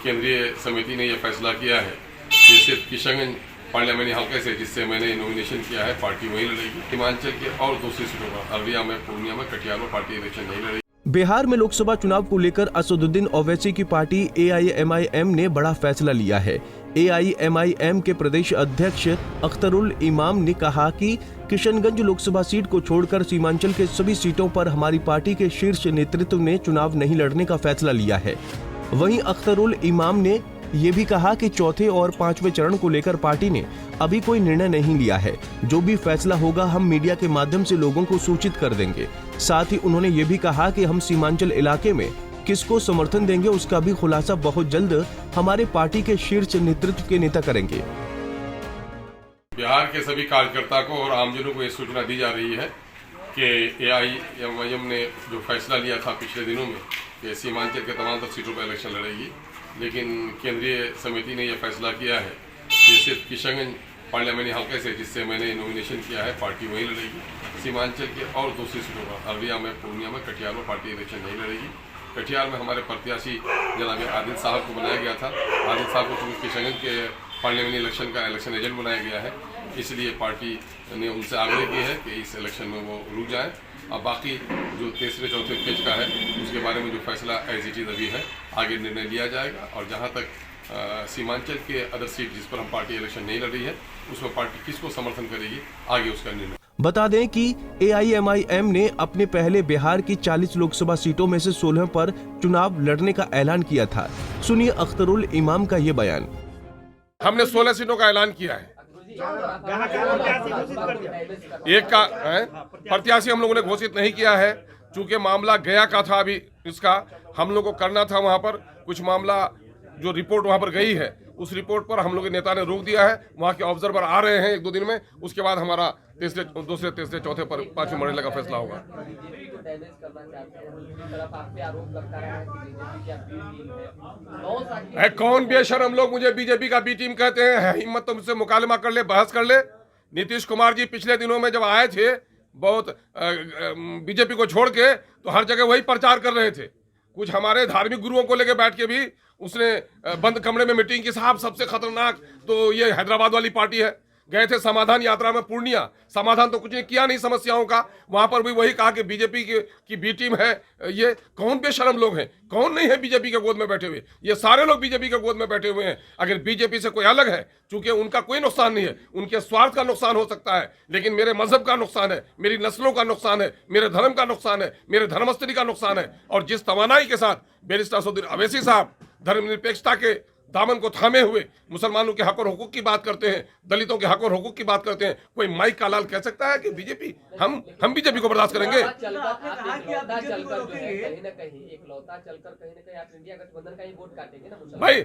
केंद्रीय समिति ने यह फैसला किया है कि सिर्फ किशनगंज पार्लियामेंटी हल्के से जिससे मैंने नॉमिनेशन किया है पार्टी वहीं लड़ेगी। सीमांचल के और दूसरी सीटों पर अररिया में, पूर्णिया में, कटिहार में पार्टी इलेक्शन नहीं लड़ेगी। बिहार में लोकसभा चुनाव को लेकर असदुद्दीन ओवैसी की पार्टी AIMIM ने बड़ा फैसला लिया है। AIMIM के प्रदेश अध्यक्ष अख्तरुल इमाम ने कहा कि किशनगंज लोकसभा सीट को छोड़कर सीमांचल के सभी सीटों पर हमारी पार्टी के शीर्ष नेतृत्व ने चुनाव नहीं लड़ने का फैसला लिया है। वहीं अख्तरुल इमाम ने ये भी कहा कि चौथे और पांचवें चरण को लेकर पार्टी ने अभी कोई निर्णय नहीं लिया है। जो भी फैसला होगा हम मीडिया के माध्यम से लोगों को सूचित कर देंगे। साथ ही उन्होंने ये भी कहा कि हम सीमांचल इलाके में किसको समर्थन देंगे उसका भी खुलासा बहुत जल्द हमारे पार्टी के शीर्ष नेतृत्व के नेता करेंगे। बिहार के सभी कार्यकर्ता को और आमजनों को ये सूचना दी जा रही है कि AIMIM ने जो फैसला लिया था पिछले दिनों में कि सीमांचल के तमाम सीटों पर इलेक्शन लड़ेगी, लेकिन केंद्रीय समिति ने यह फैसला किया है कि सिर्फ किशनगंज पार्लियामेंटी हल्के से जिससे मैंने नॉमिनेशन किया है पार्टी वहीं लड़ेगी। सीमांचल के और दूसरी सीटों पर अररिया में, पूर्णिया में, कटिहार में पार्टी इलेक्शन नहीं लड़ेगी। कटिहार में हमारे प्रत्याशी जनाब आदिल साहब को बनाया गया था। आदिल साहब को क्योंकि किशनगंज के पार्लियामेंटी इलेक्शन का इलेक्शन एजेंट बनाया गया है, इसलिए पार्टी ने उनसे आग्रह की है कि इस इलेक्शन में वो रुक जाएं। अब बाकी जो तीसरे चौथे पेज का है उसके बारे में जो फैसला एज इट इज अभी है, आगे निर्णय लिया जाएगा। और जहां तक सीमांचल के अदर सीट जिस पर हम पार्टी इलेक्शन नहीं लड़ रही है उसमें पार्टी किसको समर्थन करेगी, आगे उसका निर्णय। बता दें कि AIMIM ने अपने पहले बिहार की 40 लोकसभा सीटों में से 16 पर चुनाव लड़ने का ऐलान किया था। सुनिए अख्तरुल इमाम का ये बयान। हमने 16 सीटों का ऐलान किया है। एक का प्रत्याशी हम लोगों ने घोषित नहीं किया है, चूंकि मामला गया का था। अभी इसका हम लोग को करना था, वहां पर कुछ मामला जो रिपोर्ट वहां पर गई है उस रिपोर्ट पर हम लोग के नेता ने रोक दिया है। वहां के ऑब्जर्वर आ रहे हैं 1-2 दिन में, उसके बाद हमारा दूसरे तीसरे चौथे पर पांचवें मरहले का फैसला होगा। कौन बेशरम लोग मुझे बीजेपी का बी टीम कहते हैं? हिम्मत तो मुझसे मुकालमा कर ले, बहस कर ले। नीतीश कुमार जी पिछले दिनों में जब आए थे बहुत बीजेपी को छोड़ के, तो हर जगह वही प्रचार कर रहे थे। कुछ हमारे धार्मिक गुरुओं को लेकर बैठ के भी उसने बंद कमरे में मीटिंग की। साहब सबसे खतरनाक तो ये हैदराबाद वाली पार्टी है। गए थे समाधान यात्रा में पूर्णिया, समाधान तो कुछ नहीं किया नहीं समस्याओं का। वहां पर भी वही कहा कि बीजेपी की बी टीम है। ये कौन बेशरम लोग हैं? कौन नहीं है बीजेपी के गोद में बैठे हुए? ये सारे लोग बीजेपी के गोद में बैठे हुए हैं। अगर बीजेपी से कोई अलग है, चूंकि उनका कोई नुकसान नहीं है, उनके स्वार्थ का नुकसान हो सकता है, लेकिन मेरे मजहब का नुकसान है, मेरी नस्लों का नुकसान है, मेरे धर्म का नुकसान है, मेरे धर्मस्थली का नुकसान है। और जिस तवानाई के साथ बैरिस्टर असदुद्दीन ओवैसी साहब धर्मनिरपेक्षता के दामन को थामे हुए मुसलमानों के हक और हुकूक की बात करते हैं, दलितों के हक और हुकूक की बात करते हैं, कोई माइक का लाल कह सकता है कि बीजेपी हम बीजेपी को बर्दाश्त करेंगे? भाई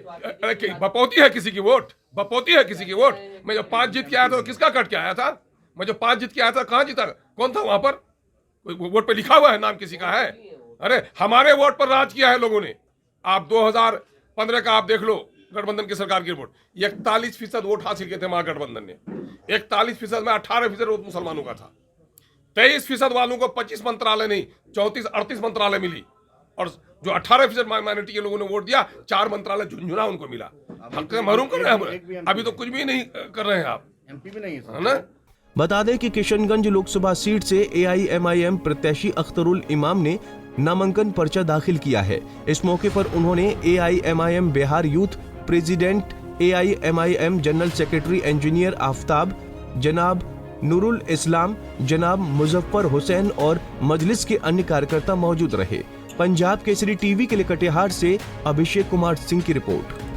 बपौती है किसी की वोट, बपौती है किसी की वोट। मैं जब 5 जीत के आया था तो किसका कट के आया था? मैं जब 5 जीत के आया था कहाँ जीता? कौन था वहां पर? वोट पे लिखा हुआ है, नाम किसी का है? अरे हमारे वोट पर राज किया है लोगों ने। आप 2015 का आप देख लो, गठबंधन की सरकार की रिपोर्ट, 41% वोट हासिल किए थे महागठबंधन ने। 41% में 18% वोट मुसलमानों का था। 23% वालों को 25 मंत्रालय नहीं 34-38 मंत्रालय मिली। और जो 18% माइनॉरिटी के लोगों ने वोट दिया, 4 मंत्रालय झुंझुना उनको मिला। हक से महरूम कर रहे हैं। अभी तो कुछ भी नहीं कर रहे हैं आप, MP भी नहीं है ना? बता दें कि किशनगंज लोकसभा सीट से AIMIM प्रत्याशी अख्तरुल इमाम ने नामांकन पर्चा दाखिल किया है। इस मौके पर उन्होंने AIMIM Bihar youth president, AIMIM general secretary engineer Aftab, जनाब नूरुल इस्लाम, जनाब मुजफ्फर हुसैन और मजलिस के अन्य कार्यकर्ता मौजूद रहे। पंजाब केसरी टीवी के लिए कटिहार से अभिषेक कुमार सिंह की रिपोर्ट।